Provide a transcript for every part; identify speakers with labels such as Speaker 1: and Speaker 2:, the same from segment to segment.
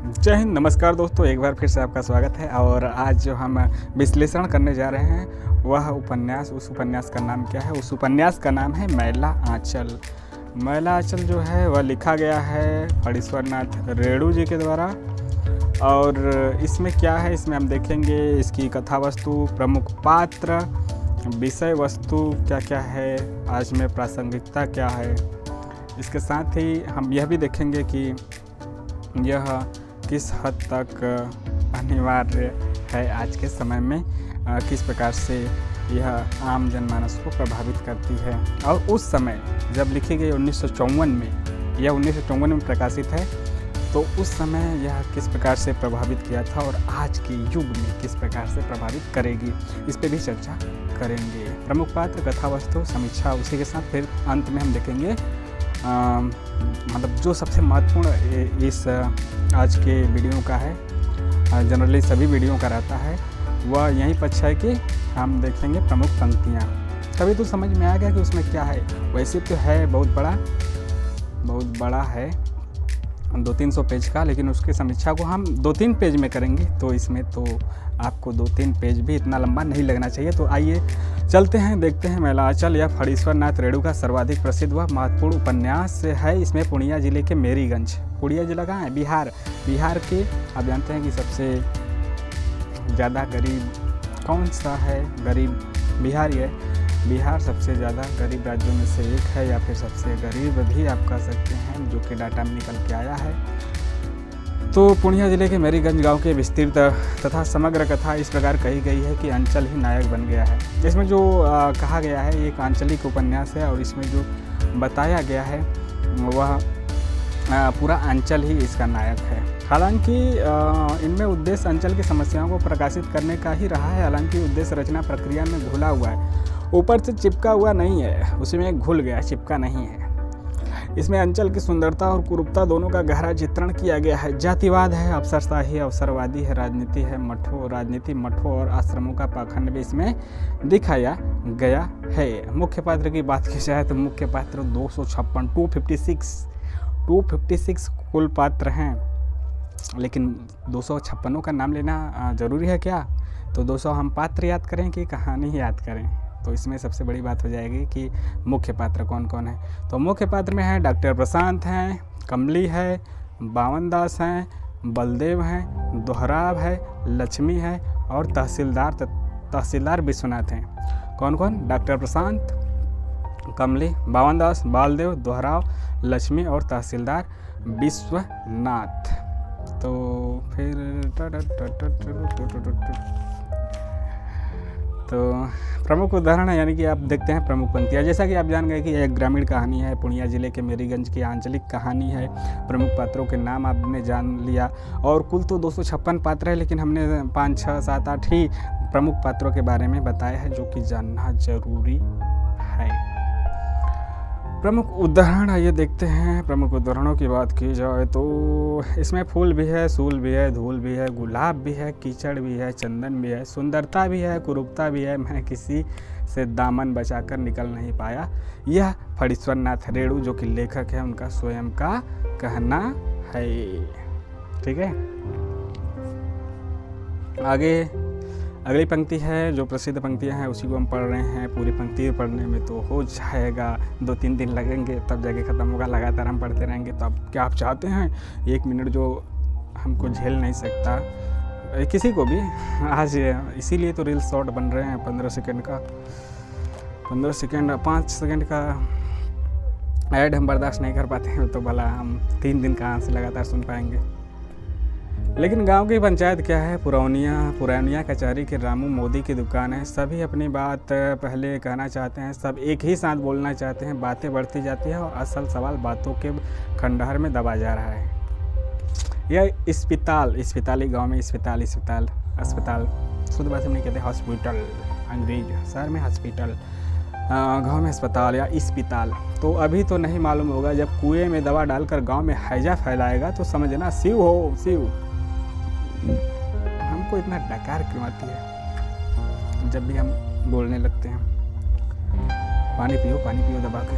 Speaker 1: जय हिंद, नमस्कार दोस्तों, एक बार फिर से आपका स्वागत है। और आज जो हम विश्लेषण करने जा रहे हैं वह उपन्यास, उस उपन्यास का नाम क्या है? उस उपन्यास का नाम है मैला आंचल। मैला आंचल जो है वह लिखा गया है फणीश्वरनाथ रेणु जी के द्वारा। और इसमें क्या है, इसमें हम देखेंगे इसकी कथा वस्तु, प्रमुख पात्र, विषय वस्तु क्या क्या है, आज में प्रासंगिकता क्या है। इसके साथ ही हम यह भी देखेंगे कि यह किस हद तक अनिवार्य है आज के समय में, किस प्रकार से यह आम जनमानस को प्रभावित करती है। और उस समय जब लिखी गई 1954 में, यह 1954 में प्रकाशित है, तो उस समय यह किस प्रकार से प्रभावित किया था और आज के युग में किस प्रकार से प्रभावित करेगी, इस पर भी चर्चा करेंगे। प्रमुख पात्र, कथा वस्तु, समीक्षा, उसी के साथ फिर अंत में हम देखेंगे मतलब जो सबसे महत्वपूर्ण इस आज के वीडियो का है, जनरली सभी वीडियो का रहता है, वह यही पक्ष है कि हम देखेंगे प्रमुख पंक्तियाँ। तभी तो समझ में आ गया कि उसमें क्या है। वैसे तो है बहुत बड़ा है, 200-300 पेज का, लेकिन उसकी समीक्षा को हम 2-3 पेज में करेंगे, तो इसमें तो आपको 2-3 पेज भी इतना लंबा नहीं लगना चाहिए। तो आइए चलते हैं, देखते हैं। मैला आंचल यह फणीश्वरनाथ रेणु का सर्वाधिक प्रसिद्ध व महत्वपूर्ण उपन्यास है। इसमें पूर्णिया जिले के मेरीगंज, पूर्णिया जिला कहाँ है? बिहार के, आप जानते हैं कि सबसे ज़्यादा गरीब कौन सा है? गरीब बिहार ही है। बिहार सबसे ज़्यादा गरीब राज्यों में से एक है, या फिर सबसे गरीब भी आप कह सकते हैं, जो कि डाटा में निकल के आया है। तो पूर्णिया जिले के मेरीगंज गांव के विस्तृत तथा समग्र कथा इस प्रकार कही गई है कि अंचल ही नायक बन गया है। इसमें जो कहा गया है, एक आंचलिक उपन्यास है, और इसमें जो बताया गया है वह पूरा अंचल ही इसका नायक है। हालांकि इनमें उद्देश्य अंचल की समस्याओं को प्रकाशित करने का ही रहा है। हालांकि उद्देश्य रचना प्रक्रिया में घुला हुआ है, ऊपर से चिपका हुआ नहीं है, उसमें घुल गया, चिपका नहीं है। इसमें अंचल की सुंदरता और कुरूपता दोनों का गहरा चित्रण किया गया है। जातिवाद है, अवसरशाही, अवसरवादी है, राजनीति है, मठों और आश्रमों का पाखंड भी इसमें दिखाया गया है। मुख्य पात्र की बात की जाए तो मुख्य पात्र 256 कुल पात्र हैं, लेकिन 256 का नाम लेना ज़रूरी है क्या? तो 200 हम पात्र याद करें कि कहानी याद करें? तो इसमें सबसे बड़ी बात हो जाएगी कि मुख्य पात्र कौन कौन है। तो मुख्य पात्र में है डॉक्टर प्रशांत हैं, कमली है, बावन दास हैं, बलदेव हैं, दोहराव है, लक्ष्मी है, और तहसीलदार विश्वनाथ हैं। कौन कौन? डॉक्टर प्रशांत, कमली, बावन दास, बालदेव, दोहराव, लक्ष्मी और तहसीलदार विश्वनाथ। तो फिर तो प्रमुख उदाहरण है, यानी कि आप देखते हैं प्रमुख पंक्तियाँ। जैसा कि आप जान गए कि एक ग्रामीण कहानी है, पूर्णिया जिले के मेरीगंज की आंचलिक कहानी है। प्रमुख पात्रों के नाम आपने जान लिया, और कुल तो 256 पात्र है, लेकिन हमने 5, 6, 7, 8 ही प्रमुख पात्रों के बारे में बताया है, जो कि जानना जरूरी है। प्रमुख उदाहरण आइए देखते हैं। प्रमुख उदाहरणों की बात की जाए तो इसमें फूल भी है, सूल भी है, धूल भी है, गुलाब भी है, कीचड़ भी है, चंदन भी है, सुंदरता भी है, कुरूपता भी है, मैं किसी से दामन बचाकर निकल नहीं पाया। यह फणीश्वरनाथ रेणु जो कि लेखक है, उनका स्वयं का कहना है। ठीक है, आगे अगली पंक्ति है, जो प्रसिद्ध पंक्तियां हैं उसी को हम पढ़ रहे हैं। पूरी पंक्ति पढ़ने में तो हो जाएगा 2-3 दिन लगेंगे, तब जाके ख़त्म होगा। लगातार हम पढ़ते रहेंगे। तो अब क्या आप चाहते हैं 1 मिनट जो हमको झेल नहीं सकता किसी को भी आज, इसीलिए तो रील्स शॉर्ट बन रहे हैं 15 सेकंड का, 5 सेकंड का ऐड हम बर्दाश्त नहीं कर पाते हैं, तो भला हम 3 दिन कहाँ से लगातार सुन पाएंगे। लेकिन गांव की पंचायत क्या है, पुरानिया कचहरी के रामू मोदी की दुकान है। सभी अपनी बात पहले कहना चाहते हैं, सब एक ही साथ बोलना चाहते हैं, बातें बढ़ती जाती है और असल सवाल बातों के खंडहर में दबा जा रहा है। यह अस्पताली गांव में अस्पताल शुद्ध भाषा में नहीं कहते हॉस्पिटल, अंग्रेज शहर में हॉस्पिटल, गांव में अस्पताल या अस्पताल। तो अभी तो नहीं मालूम होगा, जब कुएं में दवा डालकर गांव में हैजा फैलाएगा तो समझना शिव हो शिव। हमको इतना डकार क्यों आती है जब भी हम बोलने लगते हैं? पानी पियो दबा के।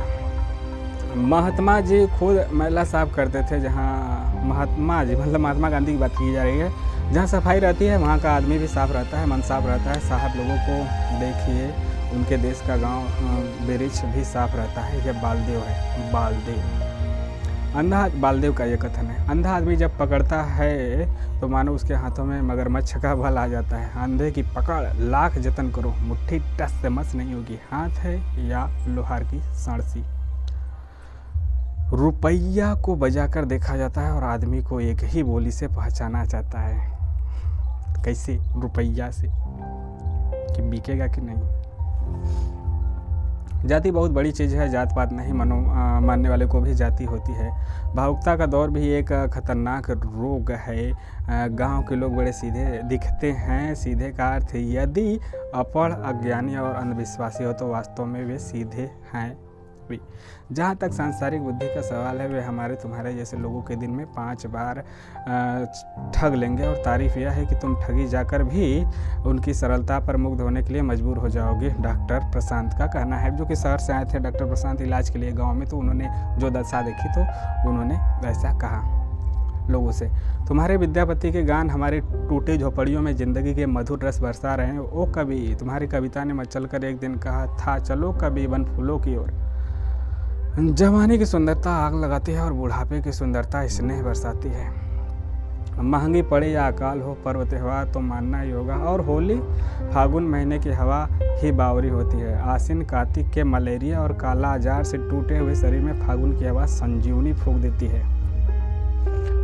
Speaker 1: महात्मा जी खुद मैला साफ करते थे। जहाँ महात्मा जी मतलब महात्मा गांधी की बात की जा रही है, जहाँ सफाई रहती है वहाँ का आदमी भी साफ रहता है, मन साफ रहता है। साहब लोगों को देखिए, उनके देश का गांव वृक्ष भी साफ रहता है। यह बालदेव है, बालदेव। अंधा बालदेव का ये कथन है। अंधा आदमी जब पकड़ता है तो मानो उसके हाथों में मगरमच्छ का बल आ जाता है। अंधे की पकड़ लाख जतन करो, मुट्ठी टस से मस नहीं होगी। हाथ है या लोहार की सांड़सी। रुपया को बजाकर देखा जाता है और आदमी को एक ही बोली से पहचाना जाता है। कैसे? रुपया से, कि बिकेगा कि नहीं। जाति बहुत बड़ी चीज़ है, जात पात नहीं, मानने वाले को भी जाति होती है। भावुकता का दौर भी एक खतरनाक रोग है। गांव के लोग बड़े सीधे दिखते हैं। सीधे का अर्थ यदि अपढ़, अज्ञानी और अंधविश्वासी हो तो वास्तव में वे सीधे हैं भी। जहाँ तक सांसारिक बुद्धि का सवाल है, वे हमारे तुम्हारे जैसे लोगों के दिन में 5 बार ठग लेंगे और तारीफ यह है कि तुम ठगी जाकर भी उनकी सरलता पर मुग्ध होने के लिए मजबूर हो जाओगे। डॉक्टर प्रशांत का कहना है, जो कि शहर से आए थे डॉक्टर प्रशांत इलाज के लिए गांव में, तो उन्होंने जो दशा देखी तो उन्होंने ऐसा कहा लोगों से। तुम्हारे विद्यापति के गान हमारी टूटी झोपड़ियों में जिंदगी के मधुर रस बरसा रहे हैं। ओ कवि, तुम्हारी कविता ने मचल कर एक दिन कहा था, चलो कभी वन फूलों की ओर। जवानी की सुंदरता आग लगाती है और बुढ़ापे की सुंदरता स्नेह बरसाती है। महंगी पड़े या अकाल हो, पर्व त्यौहार तो मानना ही होगा। और होली फागुन महीने की हवा ही बावरी होती है। आसिन कार्तिक के मलेरिया और काला आजार से टूटे हुए शरीर में फागुन की हवा संजीवनी फूंक देती है।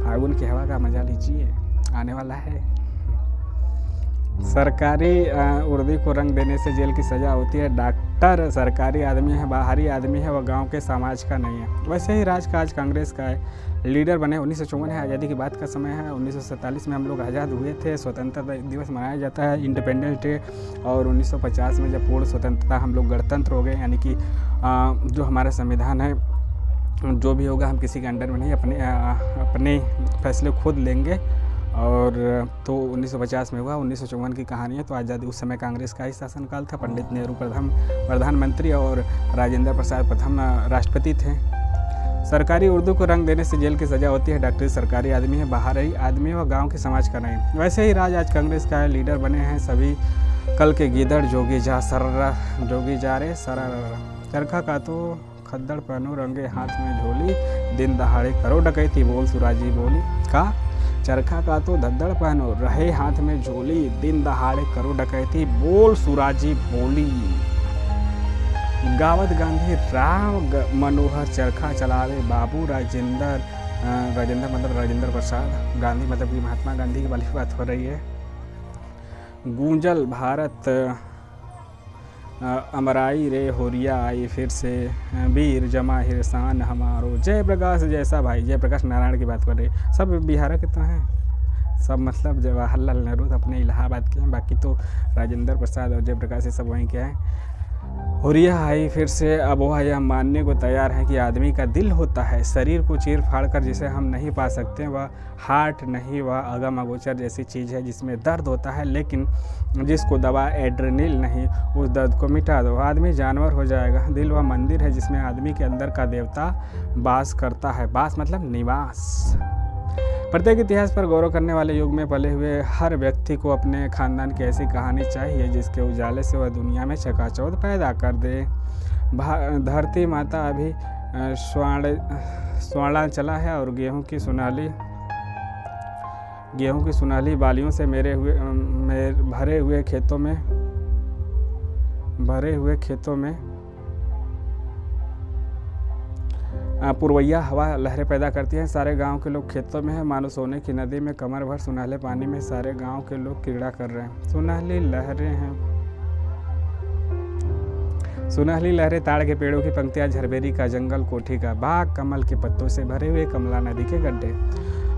Speaker 1: फागुन की हवा का मजा लीजिए, आने वाला है। सरकारी वर्दी को रंग देने से जेल की सज़ा होती है। डॉक्टर सरकारी आदमी है, बाहरी आदमी है, वह गांव के समाज का नहीं है। वैसे ही राजकाज कांग्रेस का है। लीडर बने 1954 है, आज़ादी की बात का समय है। 1947 में हम लोग आज़ाद हुए थे। स्वतंत्रता दिवस मनाया जाता है, इंडिपेंडेंस डे। और 1950 में जब पूर्ण स्वतंत्रता, हम लोग गणतंत्र हो गए। यानी कि जो हमारा संविधान है, जो भी होगा हम किसी के अंडर में नहीं, अपने फैसले खुद लेंगे। और तो 1950 में हुआ। 1954 की कहानी है। तो आज़ादी, उस समय कांग्रेस का ही शासनकाल था। पंडित नेहरू प्रधानमंत्री और राजेंद्र प्रसाद प्रथम राष्ट्रपति थे। सरकारी उर्दू को रंग देने से जेल की सज़ा होती है। डॉक्टर सरकारी आदमी है, बाहरी आदमी है, वह गांव के समाज का नहीं। वैसे ही राज आज कांग्रेस का है। लीडर बने हैं सभी कल के गीदड़, जोगी जा रे सरारा। चरखा का तो खद्दड़ पहनो, रंगे हाथ में झोली, दिन दहाड़े करो डकैती, बोल सुराजी बोली। का चरखा का तो धद्दड़ पहनो, रहे हाथ में झोली, दिन दहाड़े करो डकैती, बोल सुराजी बोली। गावत गांधी राम मनोहर चरखा चलावे बाबू राजेंद्र मतलब राजेंद्र प्रसाद गांधी, मतलब कि महात्मा गांधी की वाली बात हो रही है। गूंजल भारत अमराई रे होरिया आई फिर से, वीर जमा हिरसान हमारो। जयप्रकाश जैसा भाई, जयप्रकाश नारायण की बात कर रहे हैं। सब बिहार के तो हैं, सब मतलब जवाहरलाल नेहरू अपने इलाहाबाद के हैं। बाकी तो राजेंद्र प्रसाद और जयप्रकाश ये सब वहीं के हैं। हुरिया आई फिर से। अब वह यह मानने को तैयार है कि आदमी का दिल होता है, शरीर को चीर फाड़ कर जिसे हम नहीं पा सकते। वह हार्ट नहीं, वह अगम अगोचर जैसी चीज़ है जिसमें दर्द होता है, लेकिन जिसको दवा एड्रेनल नहीं, उस दर्द को मिटा दो, आदमी जानवर हो जाएगा। दिल वह मंदिर है जिसमें आदमी के अंदर का देवता वास करता है। वास मतलब निवास। प्रत्येक इतिहास पर गौरव करने वाले युग में पले हुए हर व्यक्ति को अपने खानदान की ऐसी कहानी चाहिए जिसके उजाले से वह दुनिया में चकाचौंध पैदा कर दे। धरती माता अभी स्वर्ण चला है और गेहूं की सुनहली बालियों से भरे हुए खेतों में पुरवैया हवा लहरें पैदा करती हैं। सारे गांव के लोग खेतों में हैं, मानो सोने की नदी में कमर भर सुनहले पानी में सारे गांव के लोग क्रीड़ा कर रहे हैं। सुनहली लहरें, ताड़ के पेड़ों की पंक्तियां, झरबेरी का जंगल, कोठी का बाग, कमल के पत्तों से भरे हुए कमला नदी के गड्ढे।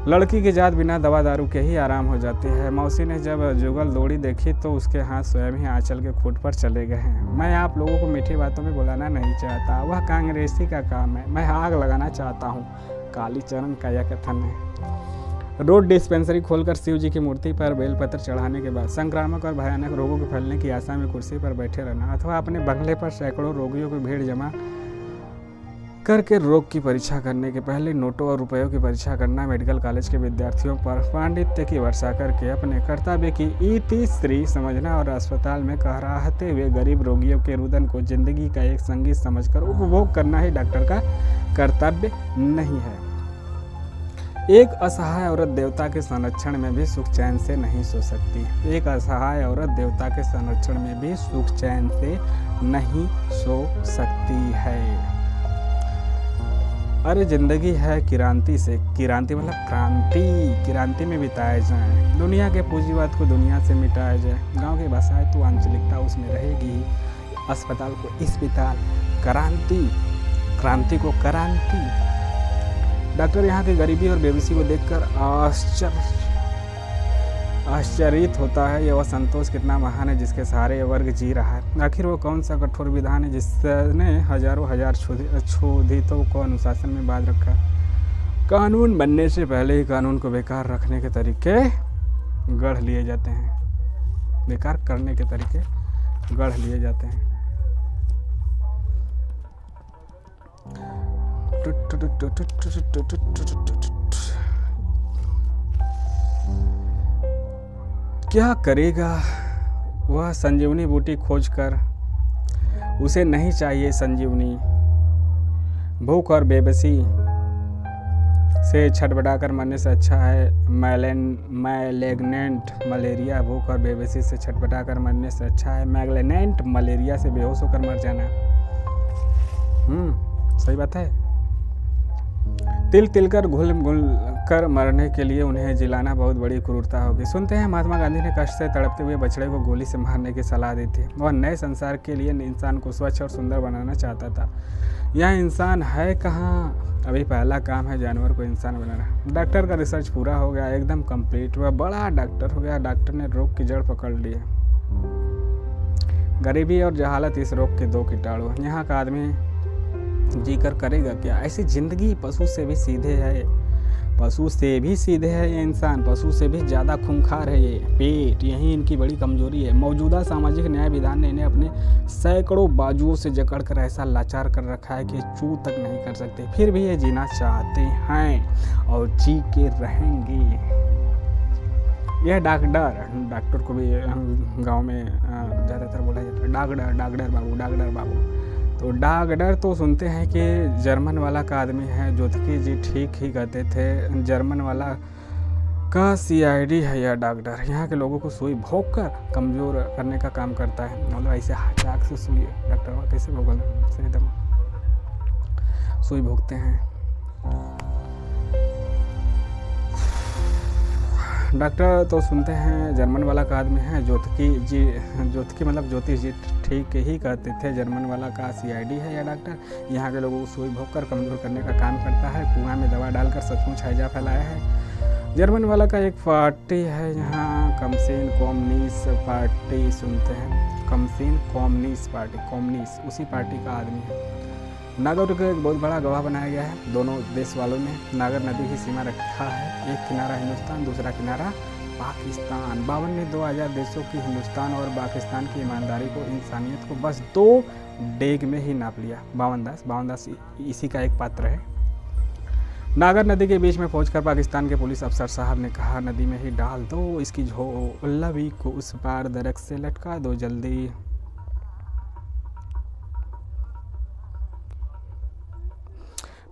Speaker 1: लड़की की जात बिना दवा दारू के ही आराम हो जाती है। मौसी ने जब जुगल दौड़ी देखी तो उसके हाथ स्वयं ही आंचल के खूंट पर चले गए हैं। मैं आप लोगों को मीठी बातों में बुलाना नहीं चाहता, वह कांग्रेसी का काम है। मैं आग लगाना चाहता हूँ, कालीचरण का यह कथन है। रोड डिस्पेंसरी खोलकर शिव जी की मूर्ति पर बेलपत्र चढ़ाने के बाद संक्रामक और भयानक रोगों के फैलने की आशा में कुर्सी पर बैठे रहना, अथवा अपने बंगले पर सैकड़ों रोगियों की भीड़ जमा कर के रोग की परीक्षा करने के पहले नोटों और रुपयों की परीक्षा करना, मेडिकल कॉलेज के विद्यार्थियों पर पांडित्य की वर्षा करके अपने कर्तव्य की इतिश्री समझना और अस्पताल में कहराते हुए गरीब रोगियों के रुदन को जिंदगी का एक संगीत समझकर उपभोग करना ही डॉक्टर का कर्तव्य नहीं है। एक असहाय औरत देवता के संरक्षण में भी सुख चैन से नहीं सो सकती। एक असहाय औरत देवता के संरक्षण में भी सुख चैन से नहीं सो सकती है। अरे जिंदगी है किरांति से, किरांति मतलब क्रांति, किरांति में बिताए जाए। दुनिया के पूंजीवाद को दुनिया से मिटाया जाए। गांव की भाषा है तो आंचलिकता उसमें रहेगी ही। अस्पताल को अस्पताल, क्रांति, क्रांति को क्रांति। डॉक्टर यहाँ की गरीबी और बेबसी को देखकर आश्चर्यित होता है। यह वह संतोष कितना महान है जिसके सहारे यह वर्ग जी रहा है। आखिर वो कौन सा कठोर विधान है जिसने हजारों हजार क्षुधितों को अनुशासन में बांध रखा। कानून बनने से पहले ही कानून को बेकार रखने के तरीके गढ़ लिए जाते हैं, बेकार करने के तरीके गढ़ लिए जाते हैं। क्या करेगा वह संजीवनी बूटी खोजकर, उसे नहीं चाहिए संजीवनी। भूख और बेबसी से छटपटाकर मरने से अच्छा है मैलेग्नेंट मलेरिया। भूख और बेबसी से छटपटाकर मरने से अच्छा है मैलेग्नेंट मलेरिया से बेहोश होकर मर जाना। सही बात है। तिल तिल कर घुल घुल कर मरने के लिए उन्हें जिलाना बहुत बड़ी क्रूरता होगी। सुनते हैं महात्मा गांधी ने कष्ट से तड़पते हुए बछड़े को गोली से मारने की सलाह दी थी। वह नए संसार के लिए इंसान को स्वच्छ और सुंदर बनाना चाहता था। यह इंसान है कहाँ? अभी पहला काम है जानवर को इंसान बनाना। डॉक्टर का रिसर्च पूरा हो गया, एकदम कंप्लीट। वह बड़ा डॉक्टर हो गया। डॉक्टर ने रोग की जड़ पकड़ ली है। गरीबी और जहालत इस रोग के दो कीटाणु। यहाँ का आदमी जीकर करेगा क्या? ऐसी जिंदगी पशु से भी सीधे है, पशु से भी सीधे है ये इंसान, पशु से भी ज़्यादा खूंखार है ये पेट। यही इनकी बड़ी कमजोरी है। मौजूदा सामाजिक न्याय विधान ने इन्हें अपने सैकड़ों बाजुओं से जकड़ कर ऐसा लाचार कर रखा है कि चू तक नहीं कर सकते। फिर भी ये जीना चाहते हैं और जी के रहेंगे। यह डॉक्टर को भी गाँव में ज़्यादातर बोला जाता है डॉक्टर बाबू। तो डॉक्टर तो सुनते हैं कि जर्मन वाला का आदमी है। ज्योतिकी जी ठीक ही कहते थे, जर्मन वाला का CID है यह डॉक्टर। यहाँ के लोगों को सुई भोंक कर कमज़ोर करने का काम करता है। मतलब ऐसे हाथ से सुई डॉक्टर कैसे भोगल सही दम सुई भोगते हैं। डॉक्टर तो सुनते हैं जर्मन वाला का आदमी है। ज्योतिकी मतलब ज्योतिष जी ठीक ही कहते थे, जर्मन वाला का CID है यह डॉक्टर। यहाँ के लोगों को सुई भोग कर कमज़ोर करने का काम करता है। कुआं में दवा डालकर सचमुच हैजा फैलाया है। जर्मन वाला का एक पार्टी है यहाँ, कमसीन कम्युनिस्ट पार्टी सुनते हैं। कमसीन कम्युनिस्ट पार्टी, कम्युनिस्ट उसी पार्टी का आदमी है। नागर को एक बहुत बड़ा गवाह बनाया गया है। दोनों देश वालों ने नागर नदी की सीमा रखा है। एक किनारा हिंदुस्तान, दूसरा किनारा पाकिस्तान। 52 ने 2000 देशों की हिंदुस्तान और पाकिस्तान की ईमानदारी को, इंसानियत को बस 2 डेग में ही नाप लिया। बावन दास इसी का एक पात्र है। नागर नदी के बीच में पहुंचकर पाकिस्तान के पुलिस अफसर साहब ने कहा, नदी में ही डाल दो इसकी झोलवी को, उस पार दरख्त से लटका दो जल्दी।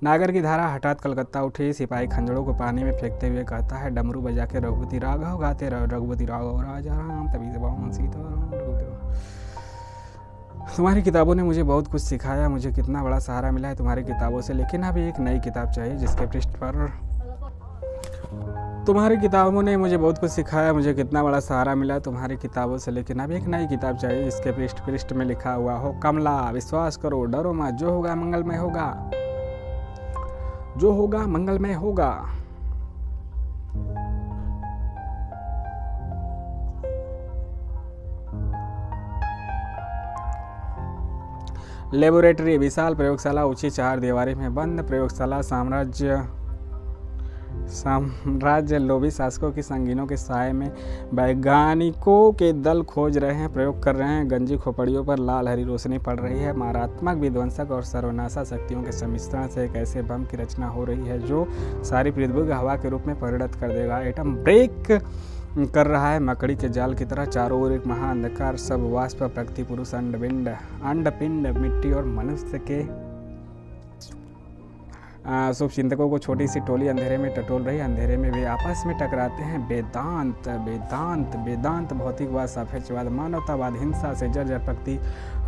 Speaker 1: नागर की धारा हठात कलकत्ता उठी। सिपाही खंजड़ों को पानी में फेंकते हुए कहता है, डमरू बजा के रघुपति राघव गाते रहो, रघुपति राघव राजा राम तभी से बावन सीताराम। तुम्हारी किताबों ने मुझे बहुत कुछ सिखाया, मुझे कितना बड़ा सहारा मिला है तुम्हारी किताबों से। लेकिन अभी एक नई किताब चाहिए जिसके पृष्ठ पर तुम्हारी किताबों ने मुझे बहुत कुछ सिखाया, मुझे कितना बड़ा सहारा मिला तुम्हारी किताबों से। लेकिन अब एक नई किताब चाहिए जिसके पृष्ठ में लिखा हुआ हो, कमला विश्वास करो, डरो मत, जो होगा मंगलमय होगा, जो होगा मंगलमय होगा। लेबोरेटरी, विशाल प्रयोगशाला, ऊंची 4 दीवारी में बंद प्रयोगशाला, साम्राज्य साम्राज्य लोभी शासकों की संगीनों के साए में वैज्ञानिकों के दल खोज रहे हैं, प्रयोग कर रहे हैं। गंजी खोपड़ियों पर लाल हरी रोशनी पड़ रही है। मारात्मक विध्वंसक और सर्वनाशा शक्तियों के सम्मिश्रण से एक ऐसे बम की रचना हो रही है जो सारी पृथ्वी को हवा के रूप में परिणत कर देगा। एटम ब्रेक कर रहा है मकड़ी के जाल की तरह। चारों ओर एक महाअंधकार, सब वाष्प, प्रकृति पुरुष, अंडपिंड, मिट्टी और मनुष्य के शुभ चिंतकों को छोटी सी टोली अंधेरे में टटोल रही है। अंधेरे में वे आपस में टकराते हैं। वेदांत वेदांत वेदांत भौतिकवाद, सापेक्षवाद, मानवतावाद, हिंसा से जर्जर प्रकृति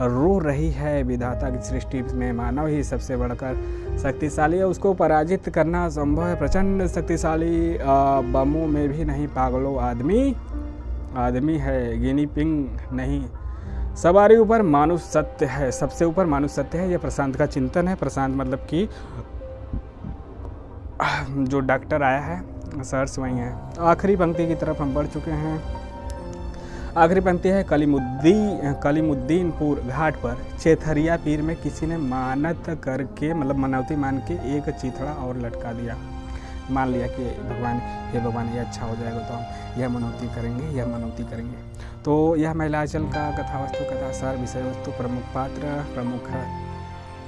Speaker 1: रो रही है। विधाता की सृष्टि में मानव ही सबसे बढ़कर शक्तिशाली है, उसको पराजित करना असंभव है। प्रचंड शक्तिशाली बमों में भी नहीं पागलों, आदमी है, गिनी पिंग नहीं। सवारी ऊपर मानुष सत्य है, सबसे ऊपर मानुष सत्य है। यह प्रशांत का चिंतन है। प्रशांत मतलब कि जो डॉक्टर आया है, सर्च वही है। आखिरी पंक्ति की तरफ हम बढ़ चुके हैं। आखिरी पंक्ति है, कलीमुद्दीनपुर घाट पर चेथरिया पीर में किसी ने मानत करके, मतलब मनौती मान के एक चिथड़ा और लटका दिया। मान लिया कि भगवान, हे भगवान ये अच्छा हो जाएगा तो हम यह मनौती करेंगे। तो यह महिलांचल का कथावस्तु, कथा सार, विषय वस्तु, प्रमुख पात्र, प्रमुख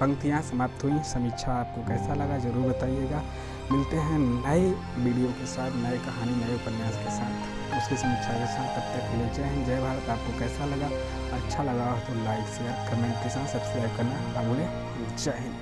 Speaker 1: पंक्तियाँ समाप्त हुई। समीक्षा आपको कैसा लगा जरूर बताइएगा। मिलते हैं नए वीडियो के साथ, नए कहानी, नए उपन्यास के साथ, उसकी समीक्षा के साथ। तब तक के लिए जय हिंद, जय भारत। आपको कैसा लगा? अच्छा लगा तो लाइक, शेयर, कमेंट के साथ सब्सक्राइब करना ना भूलें। जय हिंद।